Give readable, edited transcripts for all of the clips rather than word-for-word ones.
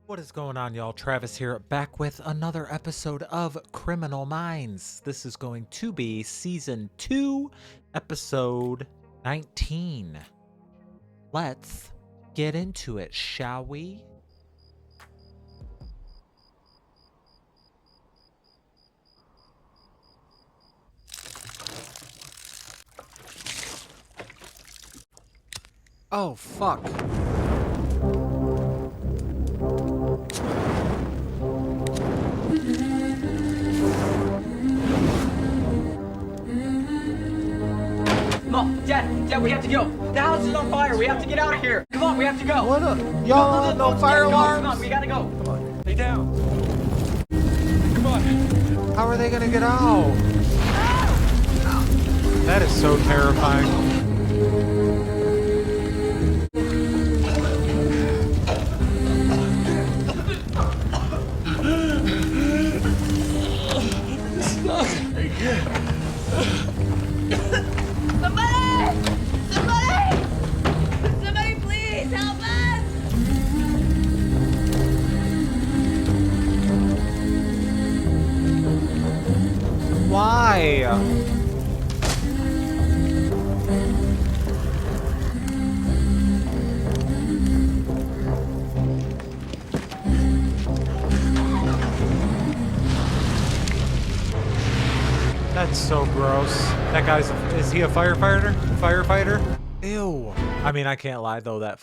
What is going on, y'all? Travis here, back with another episode of Criminal Minds. This is going to be Season 2, Episode 19. Let's get into it, shall we? Oh, fuck. Mom, Dad, we have to go. The house is on fire. We have to get out of here. Come on, we have to go. What up? Y'all no fire alarms? Come on, we gotta go. Come on, lay down. Come on. How are they gonna get out? That is so terrifying. Somebody please help us! Why? That's so gross. That guy's, is he a firefighter? Ew. I mean, I can't lie though, that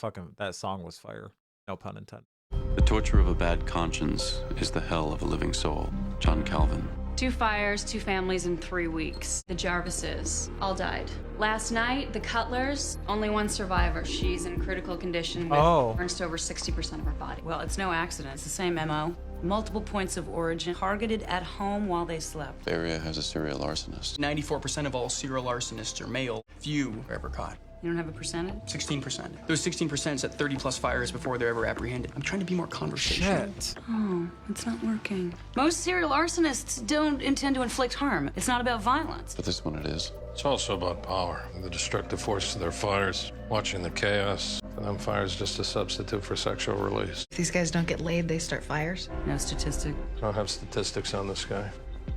song was fire. No pun intended. The torture of a bad conscience is the hell of a living soul. John Calvin. 2 fires, 2 families in 3 weeks. The Jarvises all died. Last night, the Cutlers, only 1 survivor. She's in critical condition with burns to over 60% of her body. Well, it's no accident. It's the same MO. Multiple points of origin, targeted at home while they slept. The area has a serial arsonist. 94% of all serial arsonists are male. Few are ever caught. You don't have a percentage? 16%. Those 16% set 30 plus fires before they're ever apprehended. I'm trying to be more conversational. Shit. Oh, it's not working. Most serial arsonists don't intend to inflict harm. It's not about violence. But this one it is. It's also about power, the destructive force of their fires, watching the chaos. For them, fire's just a substitute for sexual release. If these guys don't get laid, they start fires. No statistic. Don't have statistics on this guy.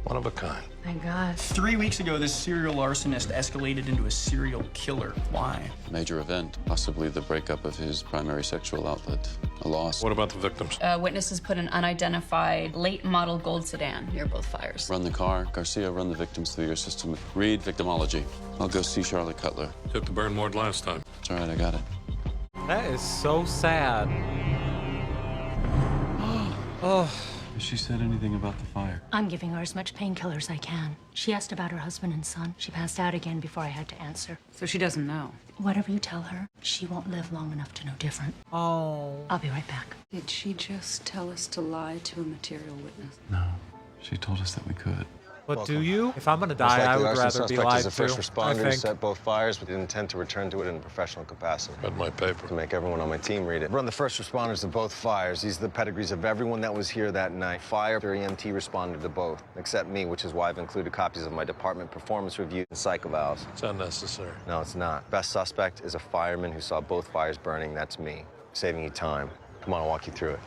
One of a kind. Thank God. 3 weeks ago, this serial arsonist escalated into a serial killer. Why? Major event, possibly the breakup of his primary sexual outlet. A loss. What about the victims? Witnesses put an unidentified late model gold sedan near both fires. Run the car. Garcia, run the victims through your system. Read victimology. I'll go see Charlotte Cutler. Took the burn ward last time. It's all right, I got it. That is so sad. Oh. Has she said anything about the fire? I'm giving her as much painkiller as I can. She asked about her husband and son. She passed out again before I had to answer. So she doesn't know. Whatever you tell her, she won't live long enough to know different. Oh. I'll be right back. Did she just tell us to lie to a material witness? No. She told us that we could. But do you? If I'm gonna die, I would rather be lied to. First responders I set both fires with the intent to return to it in a professional capacity. Got my paper. To make everyone on my team read it. Run the first responders to both fires. These are the pedigrees of everyone that was here that night. Fire or EMT responded to both, except me, which is why I've included copies of my department performance review and psych evals. It's unnecessary. No, it's not. Best suspect is a fireman who saw both fires burning. That's me. Saving you time. Come on, I'll walk you through it.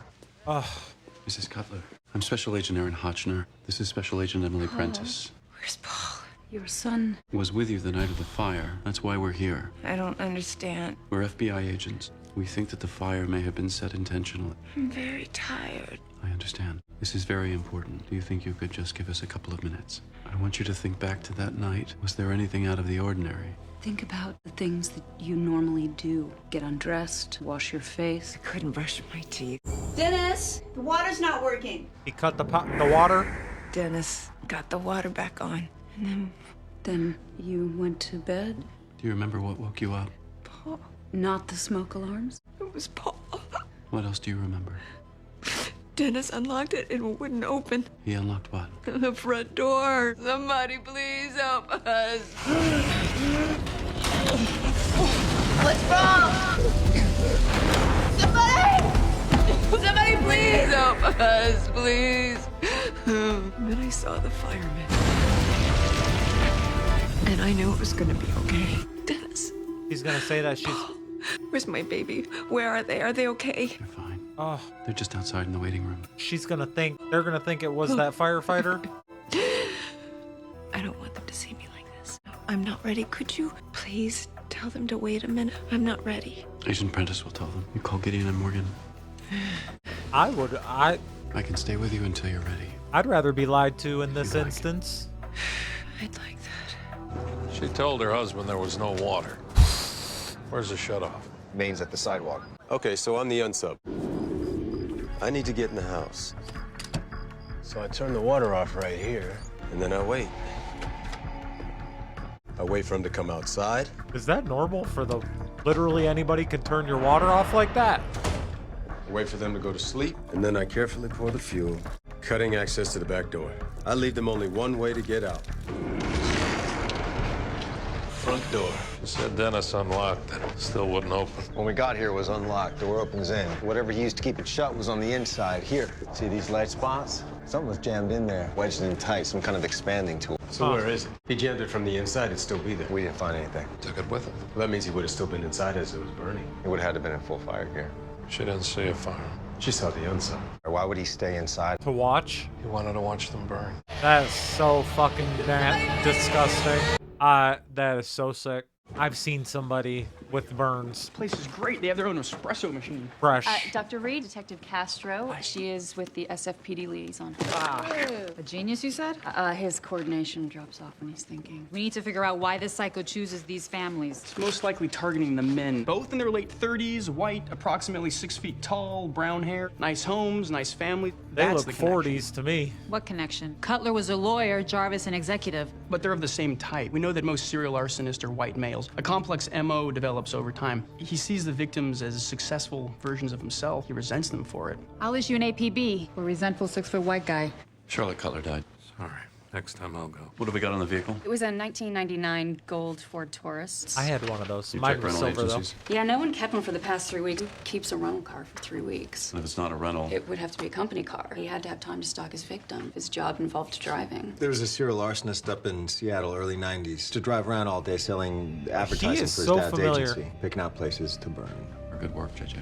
Mrs. Cutler, I'm Special Agent Aaron Hotchner. This is Special Agent Emily Prentice. Where's Paul? Your son. Was with you the night of the fire. That's why we're here. I don't understand. We're FBI agents. We think that the fire may have been set intentionally. I'm very tired. I understand. This is very important. Do you think you could just give us a couple of minutes? I want you to think back to that night. Was there anything out of the ordinary? Think about the things that you normally do. Get undressed, wash your face. I couldn't brush my teeth. Dennis, the water's not working. He cut the water. Dennis got the water back on. And Then you went to bed? Do you remember what woke you up? Paul. Not the smoke alarms? It was Paul. What else do you remember? Dennis unlocked it and it wouldn't open. He unlocked what? The front door. Somebody please help us. What's wrong? Somebody please Help us, please. And then I saw the firemen. And I knew it was gonna be okay. Dennis. He's gonna say that she's... Where's my baby? Where are they? Are they okay? You're fine. Oh, They're just outside in the waiting room. they're gonna think it was that firefighter. I don't want them to see me like this. I'm not ready. Could you please tell them to wait a minute? I'm not ready. Agent Prentice will tell them. You call Gideon and Morgan. I can stay with you until you're ready. I'd rather be lied to in this instance. I'd like that. She told her husband there was no water. Where's the shutoff? Main's at the sidewalk. Okay, so I'm the unsub. I need to get in the house. So I turn the water off right here, and then I wait. I wait for him to come outside. Is that normal for literally anybody can turn your water off like that? Wait for them to go to sleep, and then I carefully pour the fuel, cutting access to the back door. I leave them only one way to get out. Front door. She said Dennis unlocked it. Still wouldn't open. When we got here, it was unlocked. Door opens in. Whatever he used to keep it shut was on the inside. Here, see these ledge spots? Something was jammed in there, wedged in tight, some kind of expanding tool. So where is it? He jammed it from the inside, it'd still be there. We didn't find anything. Took it with him. Well, that means he would have still been inside as it was burning. He would have had to have been in full fire gear. She didn't see a fire. She saw the unsub. Why would he stay inside? To watch? He wanted to watch them burn. That is so fucking disgusting. That is so sick. I've seen somebody with burns. This place is great. They have their own espresso machine. Fresh. Dr. Reed, Detective Castro. She is with the SFPD liaison. A genius, you said? His coordination drops off when he's thinking. We need to figure out why this psycho chooses these families. It's most likely targeting the men. Both in their late 30s, white, approximately 6 feet tall, brown hair, nice homes, nice family. They That's look the 40s to me. What connection? Cutler was a lawyer, Jarvis an executive. But they're of the same type. We know that most serial arsonists are white males. A complex MO develops over time. He sees the victims as successful versions of himself. He resents them for it. I'll issue an APB for resentful 6-foot white guy. Charlotte Cutler died. Sorry. Next time I'll go. What have we got on the vehicle? It was a 1999 gold Ford Taurus. I had one of those. You Mine check was rental silver, agencies? Yeah, no one kept one for the past 3 weeks. Who keeps a rental car for 3 weeks? And if it's not a rental, It would have to be a company car. He had to have time to stalk his victim. His job involved driving. There was a serial arsonist up in Seattle, early 90s, to drive around all day selling advertising for his so dad's familiar. agency, picking out places to burn. good work, JJ.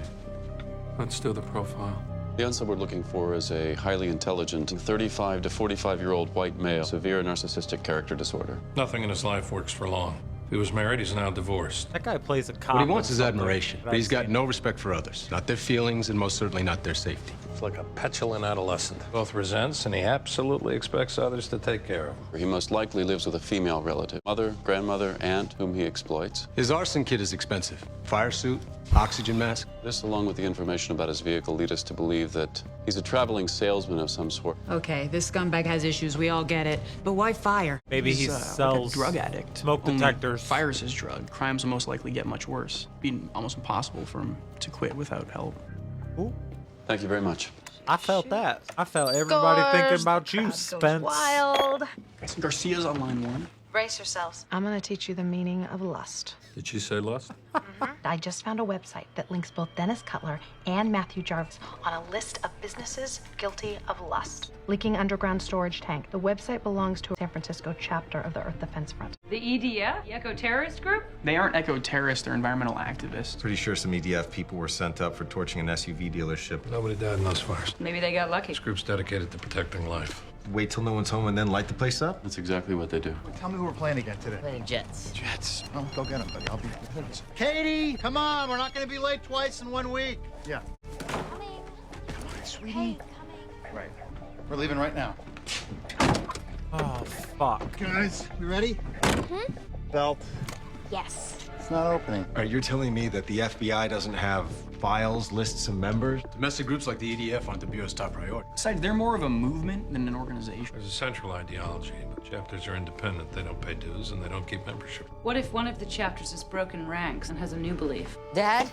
Let's do the profile. The unsub we're looking for is a highly intelligent 35 to 45-year-old white male, severe narcissistic character disorder. Nothing in his life works for long. If he was married, he's now divorced. That guy plays a cop. What he wants or is something admiration, that but he's I've got seen. no respect for others. Not their feelings, and most certainly not their safety. It's like a petulant adolescent. Both resents, and he absolutely expects others to take care of him. He most likely lives with a female relative, mother, grandmother, aunt, whom he exploits. His arson kit is expensive. Fire suit, oxygen mask. This, along with the information about his vehicle, lead us to believe that he's a traveling salesman of some sort. Okay, this scumbag has issues, we all get it. But why fire? Maybe he He's sells like a drug addict. smoke Only detectors. Fire's his drug. Crimes will most likely get much worse. It'd be almost impossible for him to quit without help. Ooh, Thank you very much. I felt that. I felt everybody thinking about you, Spence. Wild. Garcia's on line 1. Brace yourselves. I'm gonna teach you the meaning of lust. Did she say lust? I just found a website that links both Dennis Cutler and Matthew Jarvis on a list of businesses guilty of lust. Leaking underground storage tank. The website belongs to a San Francisco chapter of the Earth Defense Front. The EDF? The eco-terrorist group? They aren't eco-terrorists, they're environmental activists. Pretty sure some EDF people were sent up for torching an SUV dealership. Nobody died in those fires. Maybe they got lucky. This group's dedicated to protecting life. Wait till no one's home and then light the place up? That's exactly what they do. Tell me who we're playing again today. Playing Jets. Jets. Oh, go get them, buddy. I'll be with Katie, come on. We're not going to be late twice in 1 week. Yeah. Coming. Come on, sweetie. Hey, coming. Right. We're leaving right now. Oh, fuck. Guys, you ready? Mm-hmm. Belt. Yes. It's not opening. All right, you're telling me that the FBI doesn't have files, lists of members? Domestic groups like the EDF aren't the Bureau's top priority. Besides, they're more of a movement than an organization. There's a central ideology, but chapters are independent. They don't pay dues, and they don't keep membership. What if one of the chapters has broken ranks and has a new belief? Dad?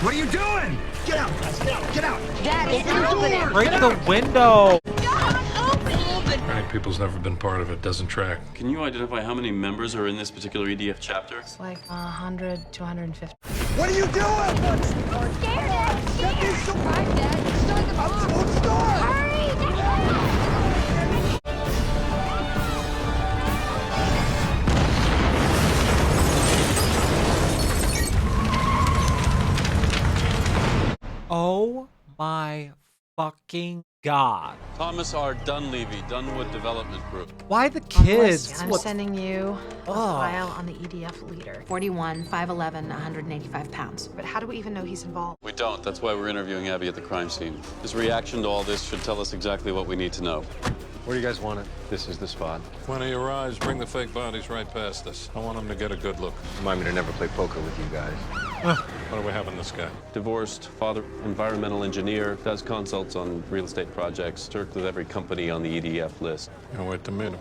What are you doing? Get out, guys. Get out. Get out. Dad, it's not opening. Break the window. Many people's never been part of it. Doesn't track. Can you identify how many members are in this particular EDF chapter? It's like 100 to 150. What are you doing? I'm scared, Dad. I'm scared. Drive, Dad. You're still in the car. Don't start. Hurry, Oh fucking God. Thomas R. Dunleavy, Dunwood Development Group. Why the kids? I'm sending you a file on the EDF leader. 41, 5'11", 185 pounds. But how do we even know he's involved? We don't. That's why we're interviewing Abby at the crime scene. His reaction to all this should tell us exactly what we need to know. Where do you guys want it? This is the spot. When he arrives, bring the fake bodies right past us. I want him to get a good look. Remind me to never play poker with you guys. What do we have in this guy? Divorced, father, environmental engineer, does consults on real estate projects, worked with every company on the EDF list. Can't wait to meet him.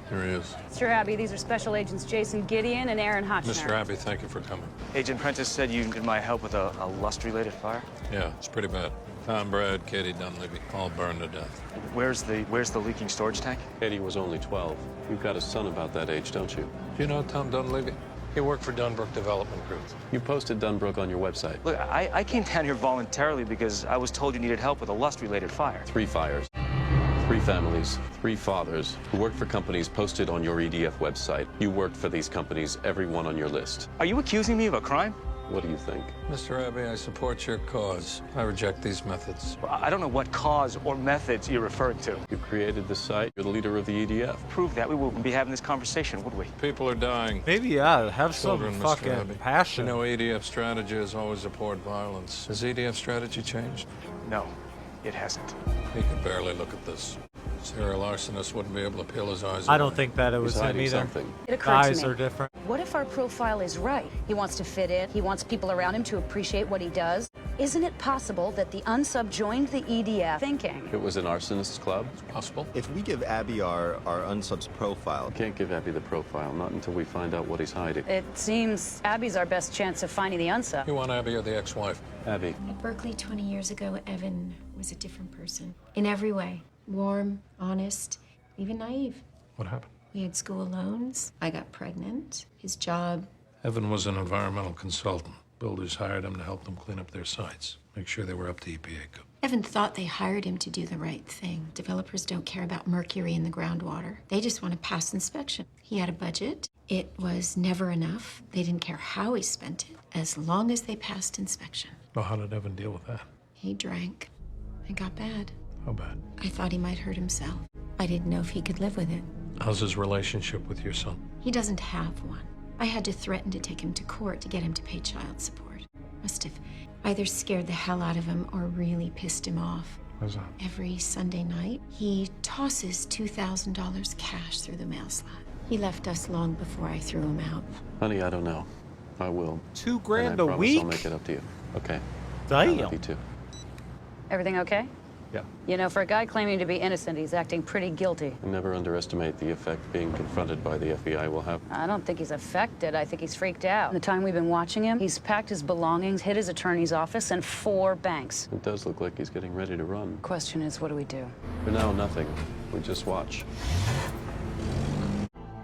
Here he is. Mr. Abbey, these are Special Agents Jason Gideon and Aaron Hotchner. Mr. Abbey, thank you for coming. Agent Prentice said you needed my help with a lust-related fire? Yeah, it's pretty bad. Tom, Brad, Katie Dunleavy, all burned to death. Where's the leaking storage tank? Katie was only 12. You've got a son about that age, don't you? Do you know Tom Dunleavy? He worked for Dunbrook Development Group. You posted Dunbrook on your website. Look, I came down here voluntarily because I was told you needed help with a lust-related fire. 3 fires, 3 families, 3 fathers who worked for companies posted on your EDF website. You worked for these companies, every one on your list. Are you accusing me of a crime? What do you think? Mr. Abbey, I support your cause. I reject these methods. Well, I don't know what cause or methods you're referring to. You created the site. You're the leader of the EDF. Prove that, we wouldn't be having this conversation, would we? People are dying. Maybe, yeah, have Children, some Mr. fucking Abbey. passion. You know, EDF strategy has always abhorred violence. Has EDF strategy changed? No, it hasn't. He can barely look at this. Serial arsonist wouldn't be able to peel his eyes I away. don't think that it was him either. Something. It occurred The eyes to me. are different. What if our profile is right? He wants to fit in. He wants people around him to appreciate what he does. Isn't it possible that the unsub joined the EDF thinking? It was an arsonist's club? It's possible. If we give Abby our unsub's profile... We can't give Abby the profile, not until we find out what he's hiding. It seems Abby's our best chance of finding the unsub. You want Abby or the ex-wife? Abby. At Berkeley 20 years ago, Evan was a different person. In every way. Warm, honest, even naive. What happened? We had school loans. I got pregnant. His job. Evan was an environmental consultant. Builders hired him to help them clean up their sites, make sure they were up to EPA code. Evan thought they hired him to do the right thing. Developers don't care about mercury in the groundwater. They just want to pass inspection. He had a budget. It was never enough. They didn't care how he spent it, as long as they passed inspection. Well, how did Evan deal with that? He drank. It got bad. How bad? I thought he might hurt himself. I didn't know if he could live with it. How's his relationship with your son? He doesn't have one. I had to threaten to take him to court to get him to pay child support. Must have either scared the hell out of him or really pissed him off. What's that? Every Sunday night, he tosses $2,000 cash through the mail slot. He left us long before I threw him out. Honey, I don't know. I will. $2,000 and I a promise week? I'll make it up to you. Okay. Damn. I love you too. Everything okay? Yeah. You know, for a guy claiming to be innocent, he's acting pretty guilty. Never underestimate the effect being confronted by the FBI will have. I don't think he's affected. I think he's freaked out. In the time we've been watching him, he's packed his belongings, hit his attorney's office, and 4 banks. It does look like he's getting ready to run. Question is, what do we do? For now, nothing. We just watch.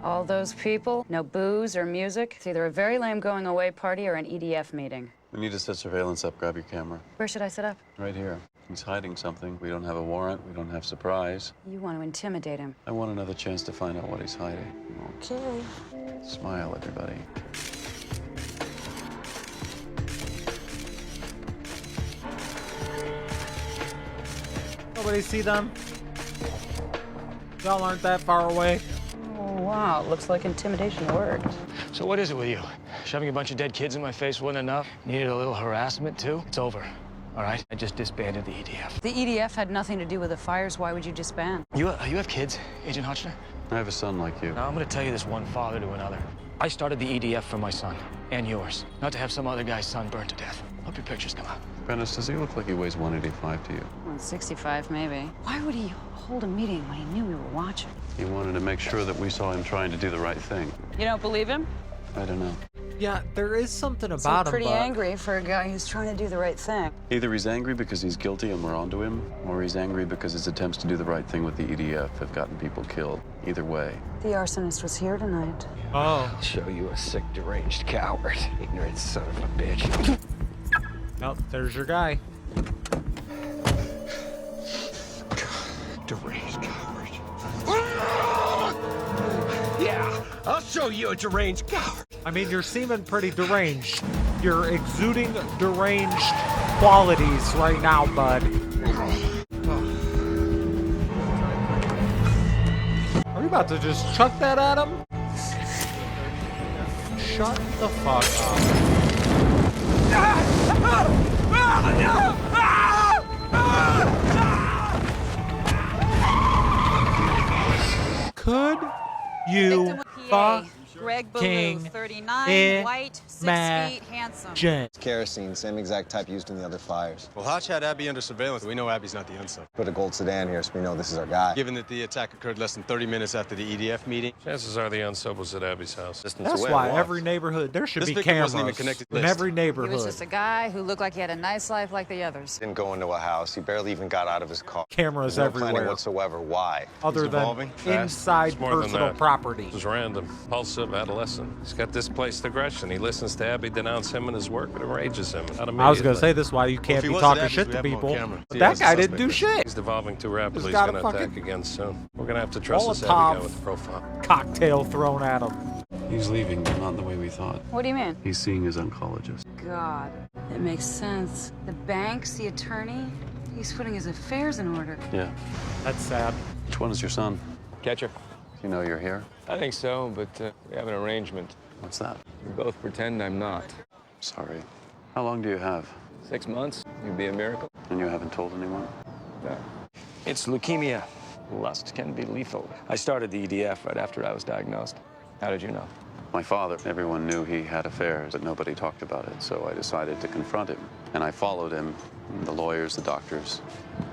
All those people, no booze or music. It's either a very lame going away party or an EDF meeting. We need to set surveillance up. Grab your camera. Where should I set up? Right here. He's hiding something. We don't have a warrant. We don't have surprise. You want to intimidate him. I want another chance to find out what he's hiding. Okay. Smile, everybody. Nobody see them? Y'all aren't that far away. Oh, wow. Looks like intimidation worked. So what is it with you? Shoving a bunch of dead kids in my face wasn't enough? Needed a little harassment, too? It's over. All right? I just disbanded the EDF. The EDF had nothing to do with the fires. Why would you disband? You have kids, Agent Hotchner? I have a son like you. Now, I'm gonna tell you this one father to another. I started the EDF for my son, and yours. Not to have some other guy's son burned to death. Hope your pictures come out. Prentice, does he look like he weighs 185 to you? 165, maybe. Why would he hold a meeting when he knew we were watching? He wanted to make sure that we saw him trying to do the right thing. You don't believe him? I don't know. Yeah, there is something Seemed about him, pretty but... angry for a guy who's trying to do the right thing. Either he's angry because he's guilty and we're onto him, or he's angry because his attempts to do the right thing with the EDF have gotten people killed. Either way. The arsonist was here tonight. Oh. I'll show you a sick, deranged coward. Ignorant son of a bitch. Oh, there's your guy. Deranged coward. Yeah, I'll show you a deranged coward. I mean, you're seeming pretty deranged. You're exuding deranged qualities right now, bud. You about to just chuck that at him? Shut the fuck up. Could you Greg fucking Ballou, 39, white, 6 feet, handsome. Kerosene, same exact type used in the other fires. Well, Hotch had Abby under surveillance. We know Abby's not the unsub. Put a gold sedan here so we know this is our guy. Given that the attack occurred less than 30 minutes after the EDF meeting, chances are the unsub was at Abby's house. That's why every neighborhood, there should be cameras wasn't even connected in every neighborhood. He was just a guy who looked like he had a nice life like the others. Didn't go into a house. He barely even got out of his car. Cameras There's no everywhere. planning whatsoever. Why? Other than inside personal property. It was random, impulsive, adolescent. He's got displaced aggression. He listens to Abby denounce him and his work. It enrages him. I was going to say this is why you can't be talking shit to people. But that guy didn't do shit. He's devolving too rapidly. He's going to attack again soon. We're going to have to trust this Abby guy with the profile. Cocktail thrown at him. He's leaving, but not the way we thought. What do you mean? He's seeing his oncologist. God, it makes sense. The banks, the attorney, he's putting his affairs in order. Yeah. That's sad. Which one is your son? Catcher. Do you know you're here? I think so, but we have an arrangement. What's that? We both pretend I'm not. Sorry. How long do you have? 6 months. You'd be a miracle. And you haven't told anyone? No. It's leukemia. Lust can be lethal. I started the EDF right after I was diagnosed. How did you know? My father. Everyone knew he had affairs, but nobody talked about it, so I decided to confront him. And I followed him. The lawyers, the doctors,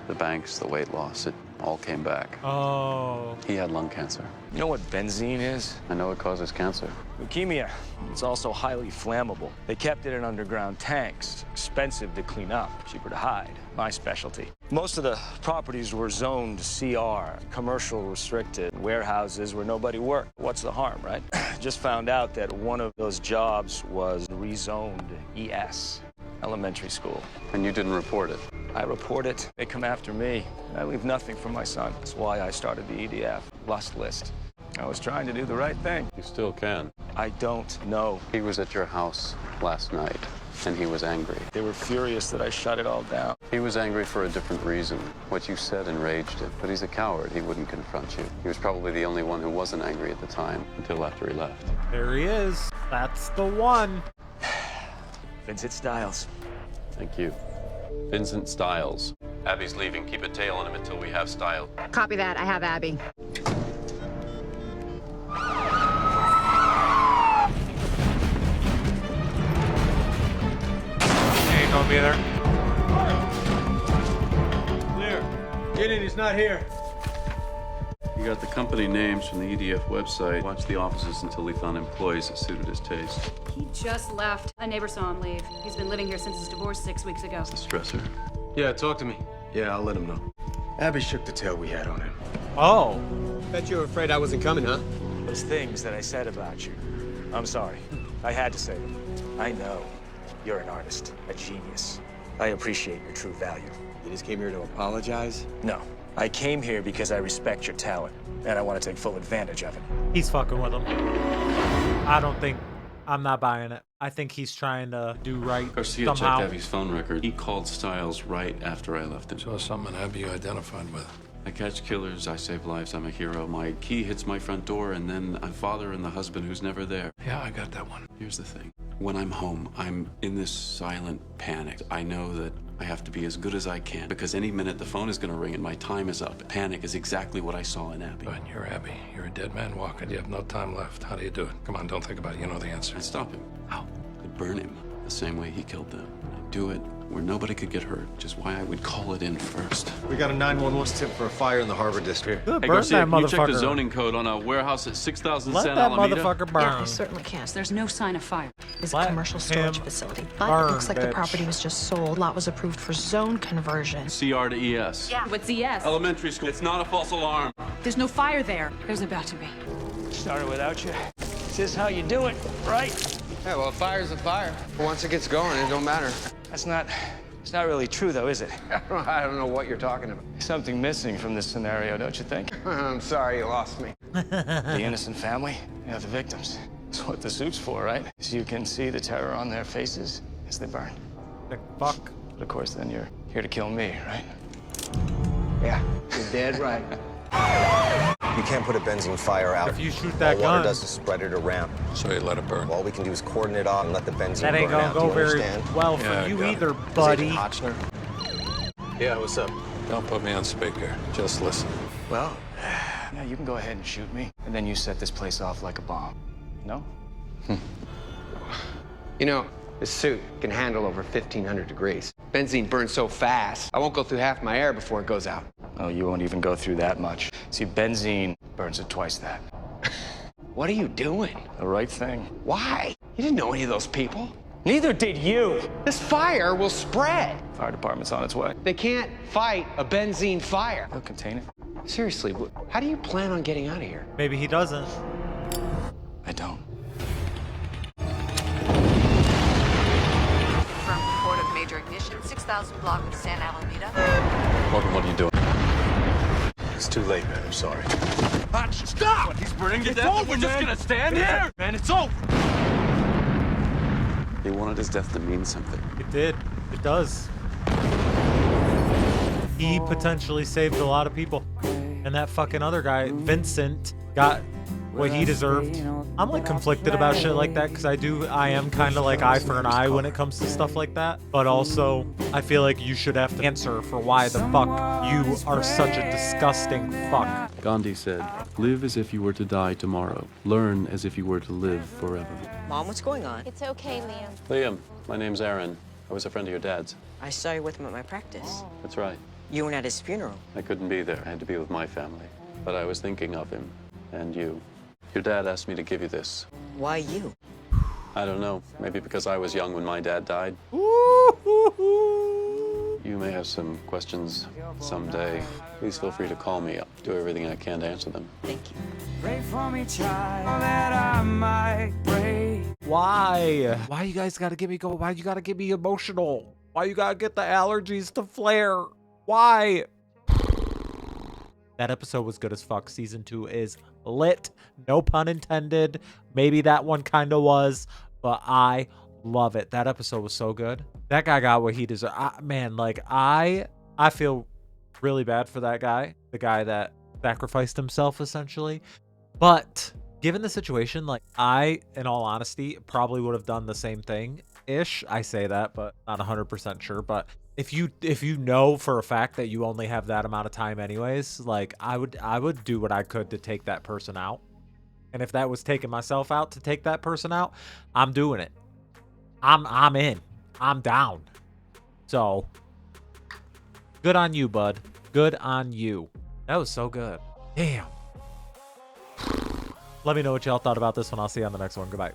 the banks, the weight loss, it all came back. Oh. He had lung cancer. You know what benzene is? I know it causes cancer. Leukemia. It's also highly flammable. They kept it in underground tanks. Expensive to clean up, cheaper to hide. My specialty. Most of the properties were zoned CR, commercial restricted, warehouses where nobody worked. What's the harm, right? Just found out that one of those jobs was rezoned ES, elementary school. And you didn't report it? I report it. They come after me. I leave nothing for my son. That's why I started the EDF. Lust list. I was trying to do the right thing. You still can. I don't know. He was at your house last night, and he was angry. They were furious that I shut it all down. He was angry for a different reason. What you said enraged him, but he's a coward. He wouldn't confront you. He was probably the only one who wasn't angry at the time, until after he left. There he is. That's the one. Vincent Stiles. Thank you. Vincent Stiles. Abby's leaving. Keep a tail on him until we have Stiles. Copy that. I have Abby. He ain't gonna be there. Clear. Get in, he's not here. You got the company names from the EDF website. Watched the offices until he found employees that suited his taste. He just left. A neighbor saw him leave. He's been living here since his divorce 6 weeks ago. The stressor. Yeah, talk to me. Yeah, I'll let him know. Abby shook the tail we had on him. Oh. Bet you were afraid I wasn't coming, huh? Those things that I said about you. I'm sorry. I had to say them. I know you're an artist, a genius. I appreciate your true value. You just came here to apologize? No. I came here because I respect your talent, and I want to take full advantage of it. He's fucking with him. I'm not buying it. I think he's trying to do right Garcia somehow. checked Abby's phone record. He called Stiles right after I left him. Saw something Abby you identified with. I catch killers, I save lives, I'm a hero. My key hits my front door, and then a father and the husband who's never there. Yeah, I got that one. Here's the thing. When I'm home, I'm in this silent panic. I know that I have to be as good as I can, because any minute the phone is going to ring and my time is up. Panic is exactly what I saw in Abby. But you're Abby. You're a dead man walking. You have no time left. How do you do it? Come on, don't think about it. You know the answer. I'd stop him. How? I'd burn him the same way he killed them. I'd do it where nobody could get hurt, which is why I would call it in first. We got a 911 tip for a fire in the Harbor District. Hey, Garcia, can you check the zoning code on a warehouse at 6000 Let San that Alameda? motherfucker burn. Yeah, I certainly can. There's no sign of fire. It's a commercial storage facility, but it looks like the property was just sold. Lot was approved for zone conversion. CR to ES. Yeah. What's ES? Elementary school. It's not a false alarm. There's no fire there. There's about to be. Started without you. This is how you do it, right? Yeah, well, a fire's a fire. Once it gets going, it don't matter. It's not really true, though, is it? I don't know what you're talking about. Something missing from this scenario, don't you think? I'm sorry you lost me. The innocent family, the victims. That's what the suit's for, right? So you can see the terror on their faces as they burn. The fuck? But of course, then you're here to kill me, right? Yeah, you're dead right. You can't put a benzene fire out. If you shoot that all water gun, does is spread it around. So you let it burn. All we can do is cordon it off and let the benzene that ain't burn gonna out. go Do you very understand? well for Yeah, you got it. either, Is buddy. Agent Hotchner? Yeah, what's up? Don't put me on speaker. Just listen. Well, yeah, you can go ahead and shoot me, and then you set this place off like a bomb. No? You know, this suit can handle over 1,500 degrees. Benzene burns so fast, I won't go through half my air before it goes out. Oh, you won't even go through that much. See, benzene burns at twice that. What are you doing? The right thing. Why? You didn't know any of those people. Neither did you. This fire will spread. Fire department's on its way. They can't fight a benzene fire. They'll contain it. Seriously, how do you plan on getting out of here? Maybe he doesn't. I don't. From report of major ignition, 6,000 block of San Alameda. Morgan, what are you doing? It's too late, man. I'm sorry. Hotch, stop! He's burning to death. Over, we're just gonna stand here, man. It's over. He wanted his death to mean something. It did. It does. He potentially saved a lot of people. And that fucking other guy, Vincent, got what he deserved. I'm like conflicted about shit like that because I am kind of like eye for an eye when it comes to stuff like that. But also, I feel like you should have to answer for why the fuck you are such a disgusting fuck. Gandhi said, "Live as if you were to die tomorrow. Learn as if you were to live forever." Mom, what's going on? It's okay, Liam. Liam, my name's Aaron. I was a friend of your dad's. I saw you with him at my practice. That's right. You weren't at his funeral. I couldn't be there. I had to be with my family. But I was thinking of him and you. Your dad asked me to give you this. Why you? I don't know. Maybe because I was young when my dad died. You may have some questions someday. Please feel free to call me. I'll do everything I can to answer them. Thank you. Pray for me, child, that I might pray. Why? Why you guys gotta get me go? Why you gotta get me emotional? Why you gotta get the allergies to flare? Why? That episode was good as fuck. Season 2 is lit. No pun intended. Maybe that one kind of was, but I love it. That episode was so good. That guy got what he deserved. Man, like I feel really bad for that guy. The guy that sacrificed himself essentially. But given the situation, like I, in all honesty, probably would have done the same thing-ish. I say that, but not 100% sure. But if you know for a fact that you only have that amount of time anyways, like I would do what I could to take that person out. And if that was taking myself out to take that person out, I'm doing it. I'm in. I'm down. So good on you, bud. Good on you. That was so good. Damn. Let me know what y'all thought about this one. I'll see you on the next one. Goodbye.